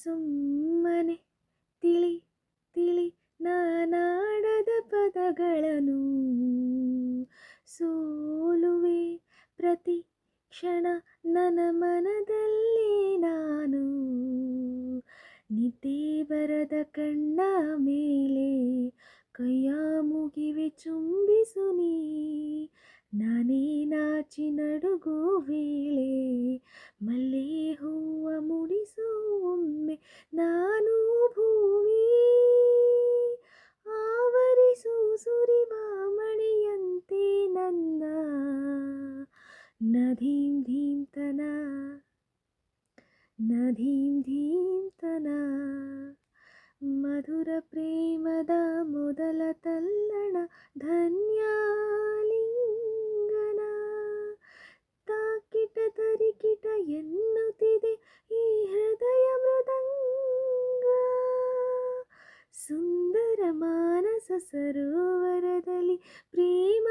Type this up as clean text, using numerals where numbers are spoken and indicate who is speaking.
Speaker 1: ಸುಮ್ಮನೆ ತಿಳಿ ತಿಳಿ ನಾನಾಡದ ಪದಗಳನ್ನು ಸೋಲುವೆ ಪ್ರತಿ ಕ್ಷಣ ನನ್ನ ಮನದಲ್ಲಿ ನಾನು ನಿದ್ದೆ ಬರದ ಕಣ್ಣ ಮೇಲೆ ಕೈಯ ಮುಗಿವೆ ಚುಂಬಿಸು ನೀ ನಾನೇ ನಾಚಿ ನಡುಗೋ ವೇಳೆ ಮಲ್ಲೆ ಹೂವ ಮುಡಿಸು ಒಮ್ಮೆ ನಾನು ಭೂಮಿ ಆವರಿಸು ಸುರಿವ ಮಳೆಯಂತೆ ನನ್ನ ನಧೀಂ ಧೀಮ್ತನ ನಧೀಂ ಧೀಮ್ತನ ಮಧುರ ಪ್ರೇಮದ ಮೊದಲ ತಲ್ಲಣ ಧನ್ಯಾಲಿಂಗನ ತಾಕಿಟ ತರಿಕಿಟ ಎನ್ನುತ್ತಿದೆ ಈ ಹೃದಯ ಮೃದಂಗ ಸುಂದರ ಮಾನಸ ಸರೋವರದಲ್ಲಿ ಪ್ರೇಮ